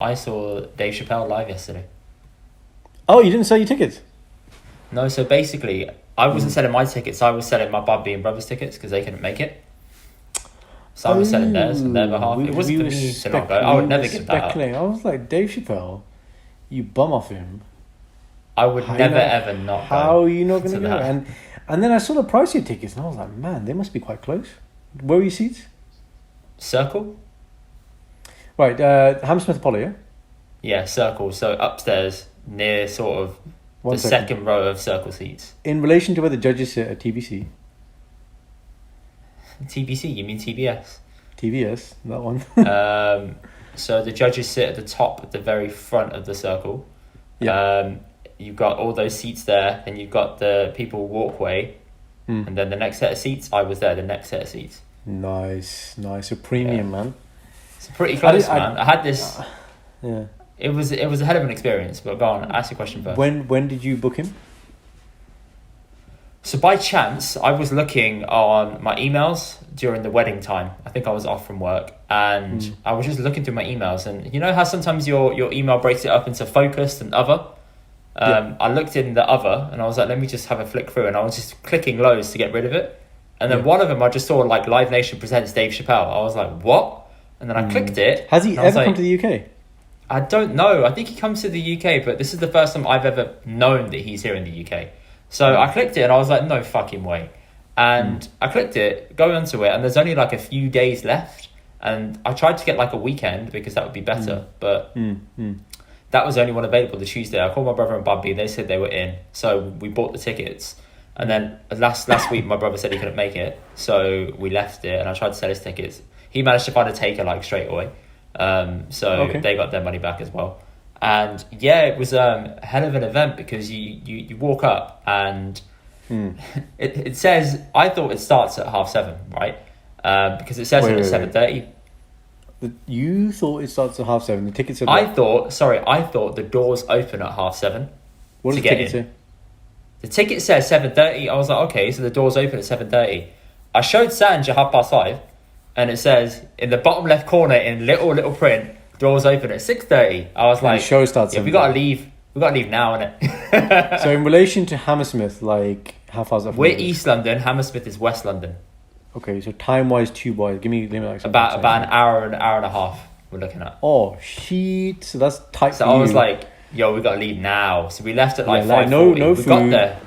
I saw Dave Chappelle live yesterday. Oh, you didn't sell your tickets? No, so basically, I wasn't selling my tickets. I was selling my Bobby and Brothers tickets because they couldn't make it. So I was selling theirs on their behalf. It wasn't for me to not go. I would never give that up. I was like, Dave Chappelle, you bum off him. I would never ever not go. How are you not going to go? And then I saw the price of your tickets and I was like, man, they must be quite close. Where were your seats? Circle? Right, Hammersmith Apollo, yeah? Yeah, Circle. So upstairs, near sort of the second row of Circle seats. In relation to where the judges sit at TBC. TBC, you mean TBS? TBS, that one. So the judges sit at the top, at the very front of the Circle. Yeah. You've got all those seats there, and you've got the people walkway, and then the next set of seats, I was there, the next set of seats. Nice. A premium, man. It's pretty close, man. I had this... Yeah. It was a hell of an experience, but go on, ask your question first. When did you book him? So by chance, I was looking on my emails during the wedding time. I think I was off from work, and I was just looking through my emails, and you know how sometimes your email breaks it up into focused and other? I looked in the other, and I was like, let me just have a flick through, and I was just clicking loads to get rid of it. And then one of them, I just saw like Live Nation presents Dave Chappelle. I was like, what? And then I clicked it. Has he ever come to the UK? I don't know. I think he comes to the UK, but this is the first time I've ever known that he's here in the UK. So I clicked it and I was like, no fucking way. And I clicked it, go onto it, and there's only like a few days left. And I tried to get like a weekend because that would be better. But that was the only one available the Tuesday. I called my brother and Bubby, they said they were in. So we bought the tickets. And then last week, my brother said he couldn't make it. So we left it and I tried to sell his tickets. He managed to find a taker like straight away. They got their money back as well. And yeah, it was a hell of an event because you walk up and it says, I thought it starts at 7:30, right? Because it says it at 7:30. You thought it starts at 7:30. The ticket said I thought the doors open at 7:30. What does the ticket say? The ticket says 7:30. I was like, okay, so the doors open at 7:30. I showed Sanj at 5:30. And it says in the bottom left corner in little print, doors open at 6:30. I was like, show starts. Yeah, we gotta leave. We gotta leave now, innit? So in relation to Hammersmith, like how far is that? We're East London. Hammersmith is West London. Okay, so time wise, tube wise, give me like about an hour and a half. We're looking at. Oh shit! So that's tight. So for I you. was like, yo, we gotta leave now. So we left at like 5:40. No we food. got there.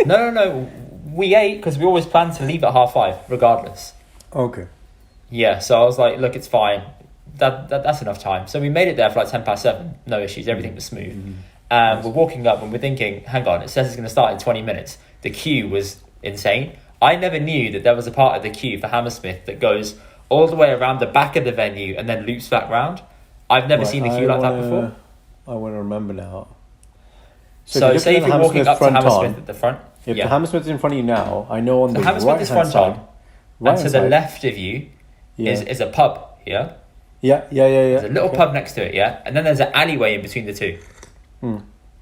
No. We ate because we always planned to leave at 5:30, regardless. Okay. Yeah, so I was like, look, it's fine. That's enough time. So we made it there for like 7:10. No issues. Everything was smooth. We're walking up and we're thinking, hang on, it says it's going to start in 20 minutes. The queue was insane. I never knew that there was a part of the queue for Hammersmith that goes all the way around the back of the venue and then loops back round. I've never seen a queue like that before. I want to remember now. So say if you're walking up to Hammersmith at the front. If the Hammersmith's in front of you now, I know on the Hammersmith is front on. And to the left of you is a pub, yeah? Yeah. There's a little pub next to it, yeah? And then there's an alleyway in between the two.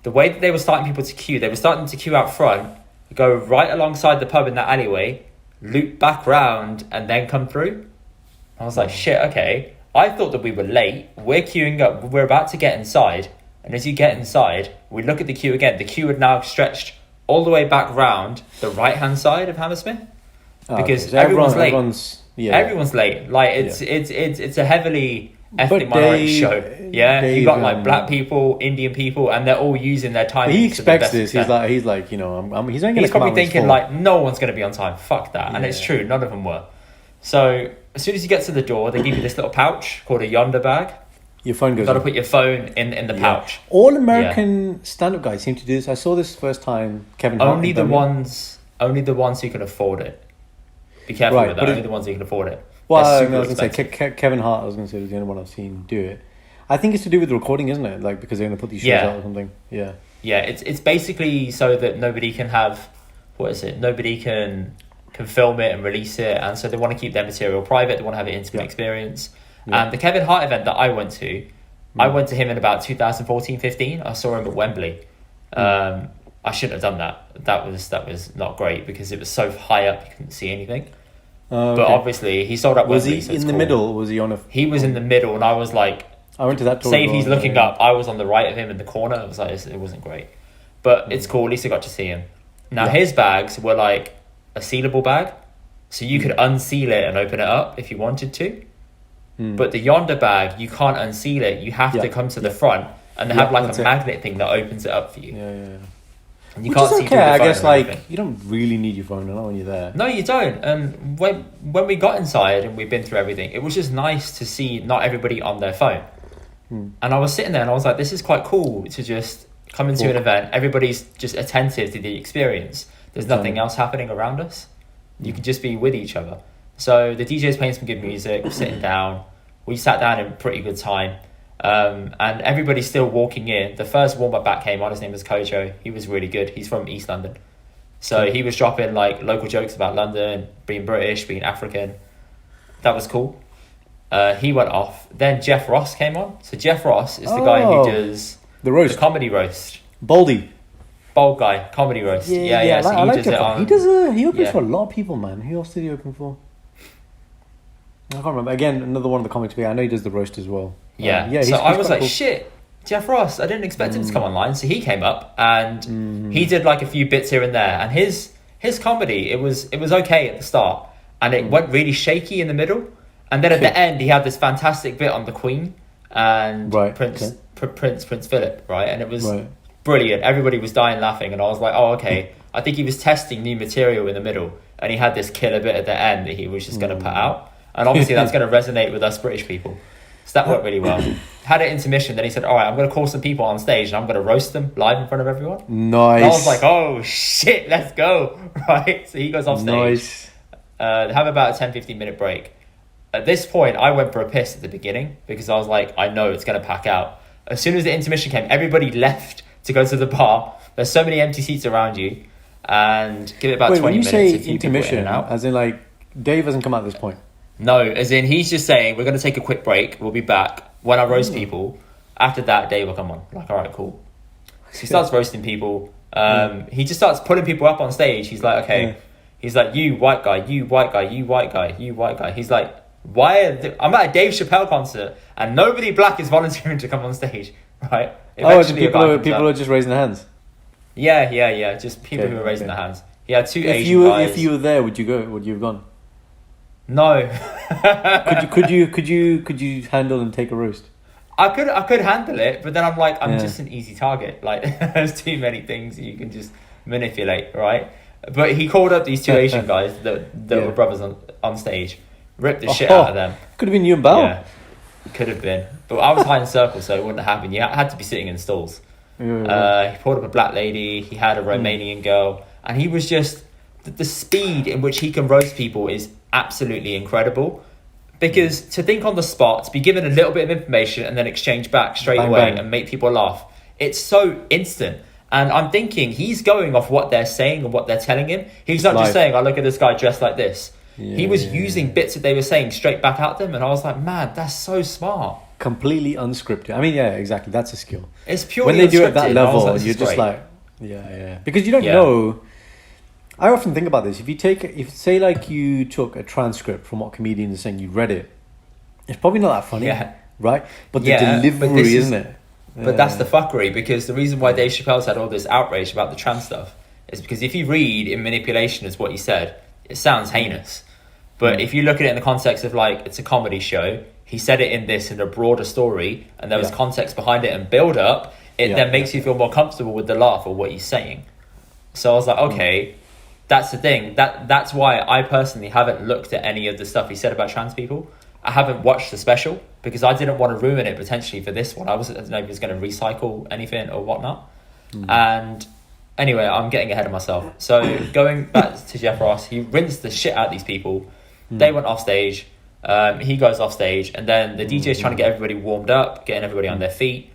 The way that they were starting people to queue, they were starting to queue out front, go right alongside the pub in that alleyway, loop back round, and then come through. I was like, shit, okay. I thought that we were late. We're queuing up. We're about to get inside. And as you get inside, we look at the queue again. The queue had now stretched all the way back round the right-hand side of Hammersmith. Because everyone's late. Everyone's late. Like it's a heavily ethnic minority show. Yeah, you got like black people, Indian people, and they're all using their time. He expects this. He's like, you know, he's only He's probably thinking like, no one's going to be on time. Fuck that. And it's true. None of them were. So as soon as you get to the door, they give you this little pouch called a Yonder bag. Your phone goes. You've got to put your phone in the pouch. All American stand-up guys seem to do this. I saw this first time. Kevin Hart. Only the ones who can afford it. Be careful with that. Only the ones who can afford it. Well, I was going to say Kevin Hart. I was going to say was the only one I've seen do it. I think it's to do with the recording, isn't it? Like because they're going to put these shows out or something. Yeah. Yeah, it's basically so that nobody can have Nobody can film it and release it, and so they want to keep their material private. They want to have an intimate experience. And the Kevin Hart event that I went to him in about 2014-15. I saw him at Wembley. I shouldn't have done that. That was not great because it was so high up you couldn't see anything. Okay. But obviously he sold out Wembley. Was he in the middle? Was he on a? He was in the middle, and I was like I went to that tour. Say if he's looking up, I was on the right of him in the corner. It was like, it wasn't great. But it's cool, at least I got to see him. Now, his bags were like a sealable bag. So you could unseal it and open it up if you wanted to. But the Yonder bag, you can't unseal it. You have to come to the front and they have like a magnet thing that opens it up for you. Yeah. And you Which can't is see okay, through the I phone guess, or anything. like, you don't really need your phone when you're there. No, you don't. And when we got inside and we've been through everything, it was just nice to see not everybody on their phone. And I was sitting there and I was like, this is quite cool to just come into an event. Everybody's just attentive to the experience. There's nothing else happening around us. You can just be with each other. So the DJ's playing some good music, we're sitting down. We sat down in pretty good time. And everybody's still walking in. The first warm-up back came on. His name was Kojo. He was really good. He's from East London. So he was dropping like local jokes about London, being British, being African. That was cool. He went off. Then Jeff Ross came on. So Jeff Ross is the guy who does the roast, the comedy roast. Baldy. Bald guy, comedy roast. Yeah. So I like does it on, he opens for a lot of people, man. Who else did he open for? I can't remember. Again, another one of the comics. But I know he does the roast as well. So I was like, shit, Jeff Ross. I didn't expect him to come online. So he came up and he did like a few bits here and there. And his comedy, it was okay at the start, and it went really shaky in the middle. And then at the end, he had this fantastic bit on the Queen and Prince Philip, right? And it was brilliant. Everybody was dying laughing, and I was like, oh, okay. I think he was testing new material in the middle, and he had this killer bit at the end that he was just going to put out. And obviously that's going to resonate with us British people. So that worked really well. Had an intermission, then he said, all right, I'm going to call some people on stage and I'm going to roast them live in front of everyone. Nice. And I was like, oh, shit, let's go. Right? So he goes off stage. Nice. Have about a 10-15 minute break. At this point, I went for a piss at the beginning because I was like, I know it's going to pack out. As soon as the intermission came, everybody left to go to the bar. There's so many empty seats around you. And give it about 20 minutes. When you a say few intermission, people in and out. as in like, Dave hasn't come out at this point? No, as in he's just saying, we're going to take a quick break. We'll be back. When I roast people, after that, Dave will come on. Like, all right, cool. So he starts roasting people. He just starts pulling people up on stage. He's like, okay. He's like, you white guy, you white guy, you white guy, you white guy. He's like, I'm at a Dave Chappelle concert and nobody black is volunteering to come on stage, right? People are just raising their hands? Yeah. Just people who are raising their hands. He had two Asian guys. If you were there, would you go? Would you have gone? No. could you handle and take a roast? I could handle it, but then I'm like, I'm just an easy target. Like, there's too many things you can just manipulate, right? But he called up these two Asian guys that were brothers on stage, ripped the shit out of them. Could have been you and Bal. Yeah, could have been. But I was high in circle, so it wouldn't have happened. You had to be sitting in stalls. He pulled up a black lady. He had a Romanian girl, and he was just the speed in which he can roast people is absolutely incredible. Because to think on the spot, to be given a little bit of information and then exchange back straight away and make people laugh, it's so instant. And I'm thinking he's going off what they're saying and what they're telling him. He's not just saying, "I look at this guy dressed like this." He was using bits that they were saying straight back at them, and I was like, "Man, that's so smart." Completely unscripted. I mean, yeah, exactly. That's a skill. It's purely when they do it at that unscripted, level, like, you're just like, because you don't know. I often think about this. If say like you took a transcript from what comedians are saying, you read it, it's probably not that funny, right? But the delivery, isn't it? But that's the fuckery, because the reason why Dave Chappelle's had all this outrage about the trans stuff is because if you read in manipulation as what he said, it sounds heinous. But if you look at it in the context of like, it's a comedy show, he said it in a broader story, and there was context behind it and build up, it then makes you feel more comfortable with the laugh or what he's saying. So I was like, okay, that's the thing. That's why I personally haven't looked at any of the stuff he said about trans people. I haven't watched the special because I didn't want to ruin it potentially for this one. I didn't know if he was going to recycle anything or whatnot. And anyway, I'm getting ahead of myself. So going back to Jeff Ross, he rinsed the shit out of these people. They went off stage. He goes off stage, and then the DJ's trying to get everybody warmed up, getting everybody on their feet.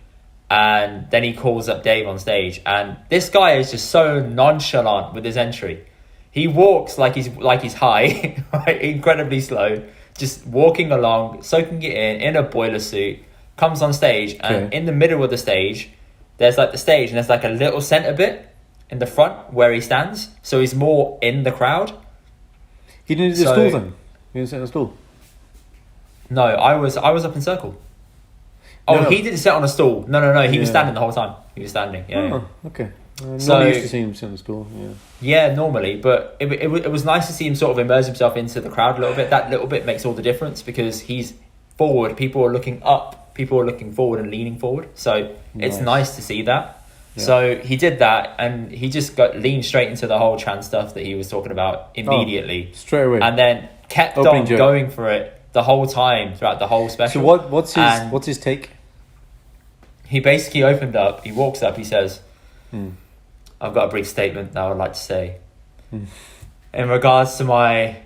And then he calls up Dave on stage, and this guy is just so nonchalant with his entry. He walks like he's high, right? Incredibly slow, just walking along, soaking it in a boiler suit, comes on stage, and in the middle of the stage, there's like the stage, and there's like a little centre bit in the front where he stands, so he's more in the crowd. He didn't do the stool then? He didn't sit in a stool? No, I was up in circle. Oh, he didn't sit on a stool. No. He was standing the whole time. He was standing. Yeah. Okay. So not used to seeing him sit on the stool. Yeah, normally, but it was nice to see him sort of immerse himself into the crowd a little bit. That little bit makes all the difference because he's forward. People are looking up. People are looking forward and leaning forward. So it's nice to see that. Yeah. So he did that, and he just leaned straight into the whole trans stuff that he was talking about immediately, straight away, and then kept on going for it the whole time throughout the whole special. So what's his take? He basically opened up. He walks up. He says, "I've got a brief statement that I would like to say in regards to my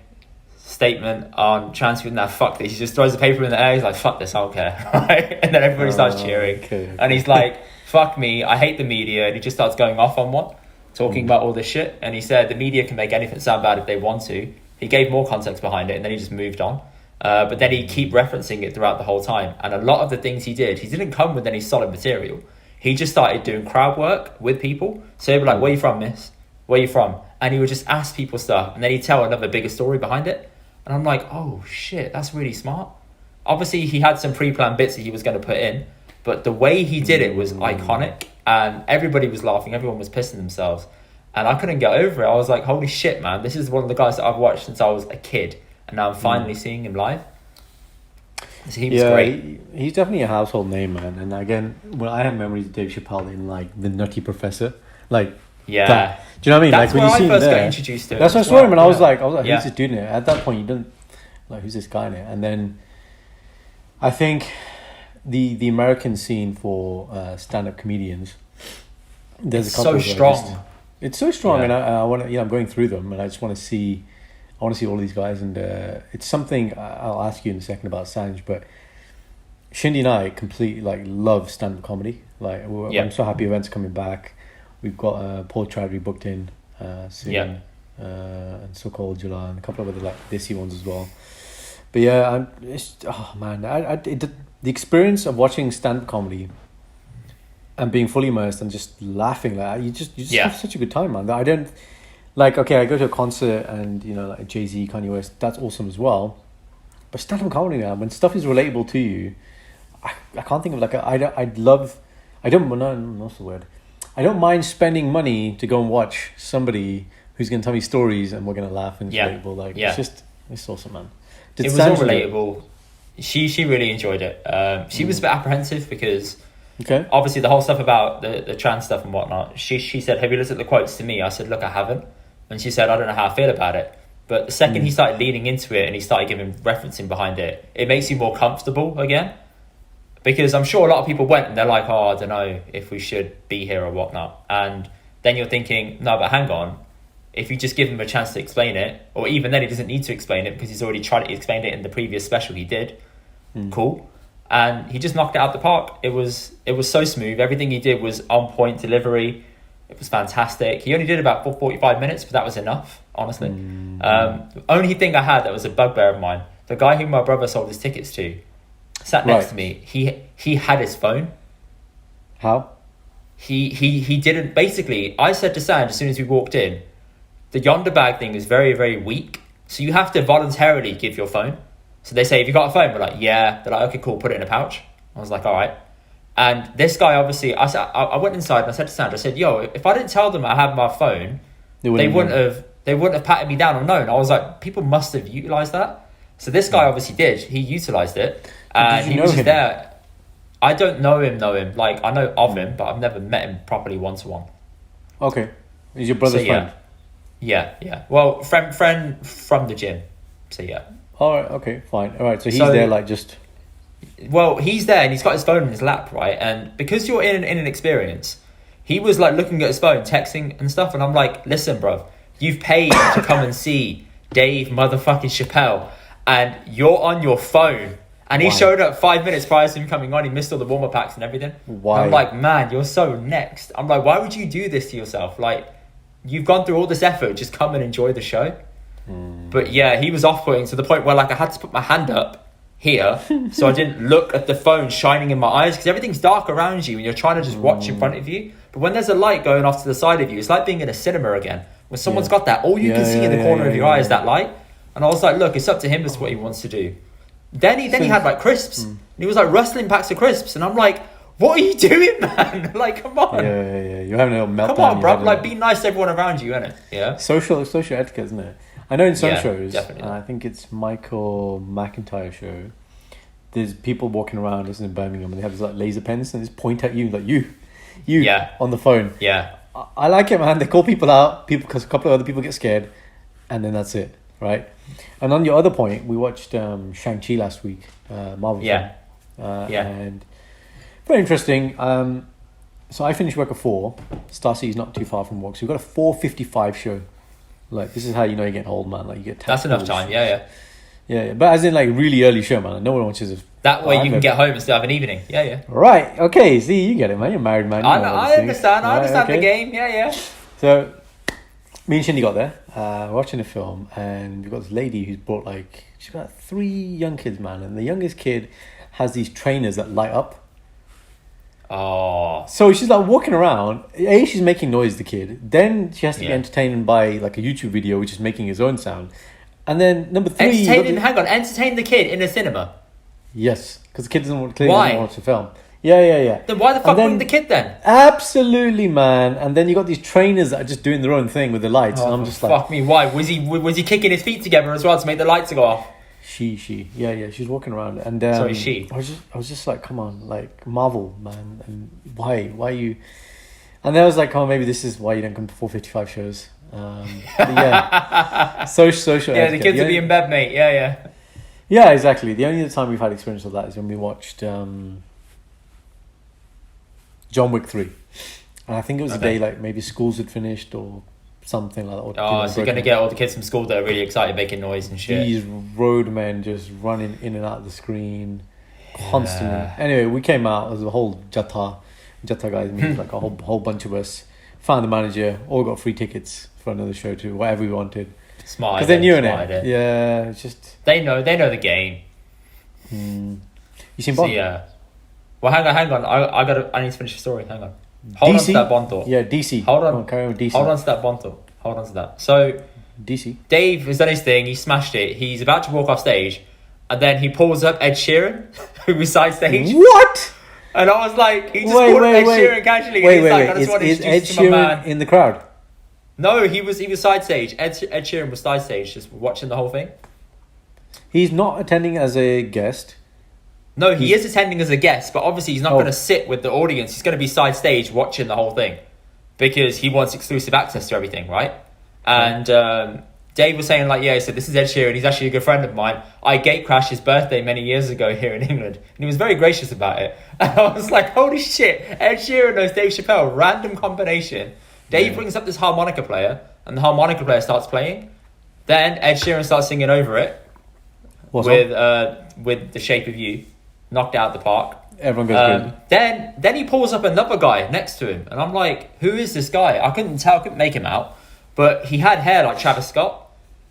statement on trans people." Now, fuck this. He just throws the paper in the air. He's like, "Fuck this, I don't care." Right? And then everybody starts cheering, and he's like, "Fuck me, I hate the media," and he just starts going off on one, talking about all this shit. And he said the media can make anything sound bad if they want to. He gave more context behind it, and then he just moved on. But then he'd keep referencing it throughout the whole time. And a lot of the things he didn't come with any solid material. He just started doing crowd work with people. So he'd be like, "Where you from, miss? Where you from?" And he would just ask people stuff, and then he'd tell another bigger story behind it. And I'm like, oh shit, that's really smart. Obviously, he had some pre-planned bits that he was going to put in, but the way he did it was iconic, and everybody was laughing, everyone was pissing themselves, and I couldn't get over it. I was like, holy shit, man, this is one of the guys that I've watched since I was a kid, and now I'm finally seeing him live. So he was great. He's definitely a household name, man. And again, well, I have memories of Dave Chappelle in like The Nutty Professor, like that. Do you know what I mean? That's like when when I you first see got introduced to him. That's what I saw him, and I was like, who's this dude in it? At that point, you didn't like, who's this guy in it? And then I think the American scene for stand-up comedians, there's a couple. So strong. It's so strong, and I want to. I'm going through them, and I just want to see. I want to see all these guys, and it's something I'll ask you in a second about Sanj, but Shindy and I completely love stand-up comedy. I'm so happy events coming back. We've got Paul Chowdhury booked in soon, and so-called July, and a couple of other Desi ones as well. But yeah, the experience of watching stand-up comedy and being fully immersed and just laughing, you just have such a good time, man. I don't I go to a concert and like Jay-Z, Kanye West, that's awesome as well. But stand-up comedy, man, when stuff is relatable to you, I can't think of I don't mind spending money to go and watch somebody who's going to tell me stories and we're going to laugh and it's relatable. It's awesome, man. It was all relatable. She really enjoyed it. She was a bit apprehensive because obviously the whole stuff about the trans stuff and whatnot. She said, "Have you looked at the quotes to me?" I said, "Look, I haven't." And she said, "I don't know how I feel about it." But the second he started leaning into it and he started giving referencing behind it, it makes you more comfortable again. Because I'm sure a lot of people went and they're like, "Oh, I don't know if we should be here or whatnot." And then you're thinking, no, but hang on. If you just give him a chance to explain it, or even then he doesn't need to explain it because he's already tried to explain it in the previous special he did. Cool. And he just knocked it out the park. It was so smooth. Everything he did was on point delivery. It was fantastic. He only did about 45 minutes, but that was enough, honestly. Only thing I had that was a bugbear of mine, the guy who my brother sold his tickets to, sat next to me. He had his phone. How? He didn't. Basically, I said to Sand as soon as we walked in, the Yonder bag thing is very, very weak. So you have to voluntarily give your phone. So they say, "Have you got a phone?" We're like, "Yeah." They're like, "Okay, cool. Put it in a pouch." I was like, "All right." And this guy, obviously, I went inside and I said to Sand, I said, "Yo, if I didn't tell them I had my phone, they wouldn't have patted me down or known." I was like, people must have utilised that. So this guy obviously did. He utilised it. And he was just there. I don't know him. Like, I know of him, but I've never met him properly one-to-one. Okay. He's your brother's friend? Yeah. Well, friend from the gym. So, yeah. All right, okay, fine. All right, so he's there just... Well, he's there and he's got his phone in his lap, right? And because you're in an experience, he was looking at his phone, texting and stuff. And I'm like, listen, bruv, you've paid to come and see Dave motherfucking Chappelle and you're on your phone. And he showed up 5 minutes prior to him coming on. He missed all the warm-up packs and everything. Why? And I'm like, man, you're so next. I'm like, why would you do this to yourself? Like, you've gone through all this effort. Just come and enjoy the show. But yeah, he was off-putting to the point where I had to put my hand up here so I didn't look at the phone shining in my eyes because everything's dark around you and you're trying to just watch in front of you. But when there's a light going off to the side of you, it's like being in a cinema again. When someone's got that, all you can see in the corner of your eye is that light. And I was like, look, it's up to him as to what he wants to do. Then he had like crisps. And he was like rustling packs of crisps, and I'm like, what are you doing, man? Like, come on. Yeah. You're having a little meltdown. Come on, bro. Like, be nice to everyone around you, innit? Yeah. Social etiquette, isn't it? I know in some shows, definitely. I think it's Michael McIntyre show. There's people walking around, this is in Birmingham, and they have these like laser pens and they just point at you, like you on the phone. Yeah. I like it, man. They call people out, because a couple of other people get scared, and then that's it, right? And on your other point, we watched Shang-Chi last week, Marvel film. And very interesting. So I finished work at 4. Star City's not too far from work, so we've got a 4:55 show. Like, this is how you know you're getting old, man. Like, you get that's enough time. Yeah, but as in like really early show, man. Like, no one watches it. That way you can get home and still have an evening. Yeah. Right. Okay. See, you get it, man. You're married, man. I understand. I understand the game. Yeah. So, me and Shindy got there, watching a film, and we've got this lady who's brought she's got 3 young kids, man, and the youngest kid has these trainers that light up. Oh. So she's like walking around. She's making noise, the kid. Then she has to be entertained by like a YouTube video, which is making his own sound. And then number 3... Entertain the kid in a cinema? Yes, because the kid doesn't want to watch the film. Yeah. Then why the fuck wouldn't the kid then? Absolutely, man. And then you got these trainers that are just doing their own thing with the lights. And I'm just like... Fuck me, why? Was he kicking his feet together as well to make the lights go off? She. Yeah, she's walking around. And sorry, she. I was just like, come on, like, Marvel, man. And why you... And then I was like, oh, maybe this is why you don't come to 4:55 shows. Social yeah, the kids will be in bed, mate. Yeah, exactly. The only other time we've had experience of that is when we watched John Wick 3. And I think it was a day like maybe schools had finished or something like that. So you're going to get all the kids from school that are really excited making noise and shit. These roadmen just running in and out of the screen constantly. Anyway, we came out, there was a whole Jata guys, means like a whole bunch of us. Found the manager, all got free tickets for another show too, whatever we wanted. Smart. Because they knew it. Yeah, it's just... They know the game. You seen Bond? So, yeah. Well, hang on. I need to finish the story. Hang on. Hold on to that Bond thought. Yeah, DC. Hold on. Carry on with DC. Hold on to that Bond thought. Hold on to that. So, DC. Dave has done his thing. He smashed it. He's about to walk off stage, and then he pulls up Ed Sheeran, who was side stage. What? And I was like, he just called Ed Sheeran casually. Is Ed Sheeran in the crowd? No, he was side stage. Ed Sheeran was side stage, just watching the whole thing. He's not attending as a guest. No, he is attending as a guest, but obviously he's not going to sit with the audience. He's going to be side stage watching the whole thing because he wants exclusive access to everything, right? And Dave was saying so this is Ed Sheeran. He's actually a good friend of mine. I gate crashed his birthday many years ago here in England, and he was very gracious about it. And I was like, holy shit, Ed Sheeran knows Dave Chappelle. Random combination. Dave brings up this harmonica player, and the harmonica player starts playing. Then Ed Sheeran starts singing over it with The Shape of You, knocked out the park. Everyone goes crazy. Then he pulls up another guy next to him, and I'm like, who is this guy? I couldn't make him out, but he had hair like Travis Scott.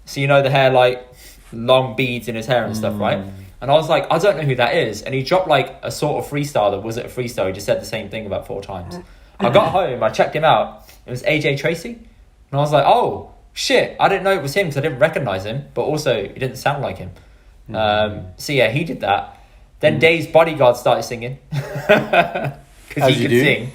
So you know the hair, like long beads in his hair and stuff, right? And I was like, I don't know who that is. And he dropped like a sort of freestyle that wasn't a freestyle. He just said the same thing about 4 times. I got home, I checked him out. It was AJ Tracy. And I was like, oh, shit. I didn't know it was him because I didn't recognize him. But also, it didn't sound like him. So yeah, he did that. Then Dave's bodyguard started singing. Because he can sing.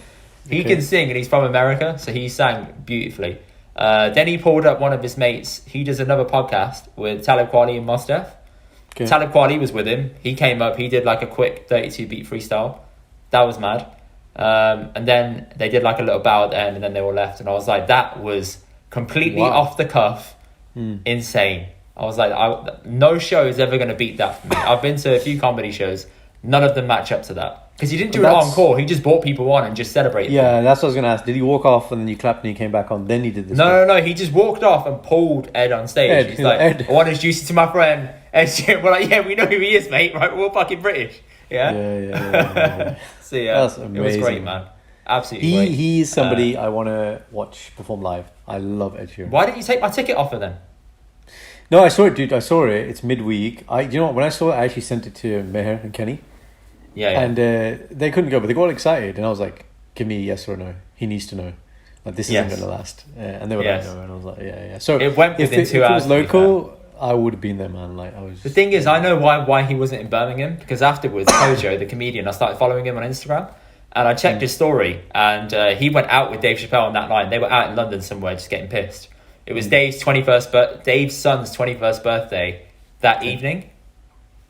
He can sing and he's from America. So he sang beautifully. Then he pulled up one of his mates. He does another podcast with Talib Kweli and Mos Def. Okay. Talib Kweli was with him. He came up. He did like a quick 32-beat freestyle. That was mad. And then they did like a little bow at the end, and then they all left. And I was like, that was completely off the cuff, insane. I was like, no show is ever going to beat that for me. I've been to a few comedy shows. None of them match up to that. Because he didn't do an encore. He just brought people on and just celebrated them. That's what I was going to ask. Did he walk off and then you clapped and he came back on? Then he did this? No. He just walked off and pulled Ed on stage. He's like, Ed. I want to introduce you to my friend Ed Sheeran. We're like, yeah, we know who he is, mate. Right? We're all fucking British. Yeah. So yeah, that's amazing. It was great, man. Absolutely great. He's somebody I want to watch perform live. I love Ed Sheeran. Why didn't you take my ticket offer then? No, I saw it, dude. I saw it. It's midweek. You know what? When I saw it, I actually sent it to Meher and Kenny. Yeah. And they couldn't go, but they got all excited. And I was like, give me a yes or a no. He needs to know. Like, this isn't going to last. And they were like, no. And I was like, yeah. So it went within 2 hours. If it was local, I would have been there, man. Like I was. The thing is, I know why he wasn't in Birmingham, because afterwards, Kojo, the comedian, I started following him on Instagram, and I checked his story, and he went out with Dave Chappelle on that night. They were out in London somewhere, just getting pissed. It was Dave's son's 21st birthday that evening.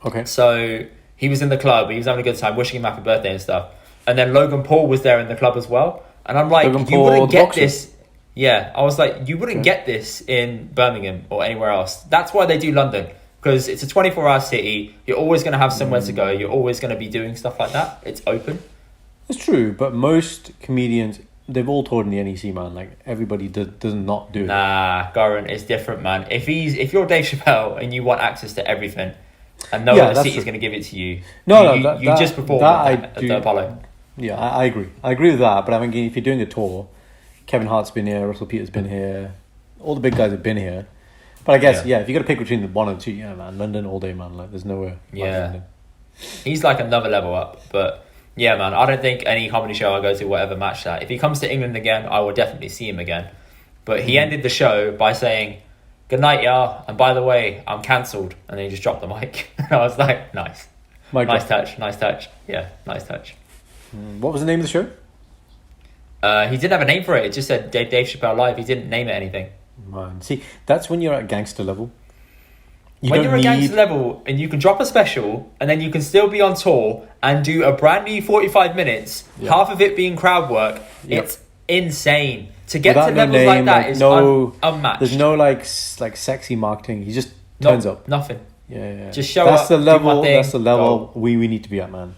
Okay. So he was in the club. He was having a good time, wishing him happy birthday and stuff. And then Logan Paul was there in the club as well. And I'm like, Logan you Paul, wouldn't the get boxer. this. Yeah, I was like, you wouldn't get this in Birmingham or anywhere else. That's why they do London, because it's a 24-hour city. You're always going to have somewhere to go. You're always going to be doing stuff like that. It's open. It's true, but most comedians, they've all toured in the NEC, man. Like everybody does not do it. Nah, Goran, it's different, man. If you're Dave Chappelle and you want access to everything, and no other city's going to give it to you, you just perform at the Apollo. Yeah, I agree. I agree with that. But I mean, if you're doing a tour, Kevin Hart's been here, Russell Peters been here, all the big guys have been here. But I guess, if you got to pick between the one and two, yeah, man, London all day, man. Like, there's nowhere. Yeah, he's like another level up. But yeah, man, I don't think any comedy show I go to will ever match that. If he comes to England again, I will definitely see him again. But he ended the show by saying, "Good night, y'all. And by the way, I'm cancelled." And then he just dropped the mic. And I was like, nice. Nice touch. Yeah, nice touch. What was the name of the show? He didn't have a name for it. It just said Dave Chappelle Live. He didn't name it anything. Man, see, that's when you're at gangster level. When you're at gangster level and you can drop a special and then you can still be on tour and do a brand new 45 minutes, half of it being crowd work, it's insane. To get to levels like that is unmatched. There's no like sexy marketing. He just turns up. Nothing. Yeah. Just show up. That's the level. do my thing, That's the level go. we need to be at, man.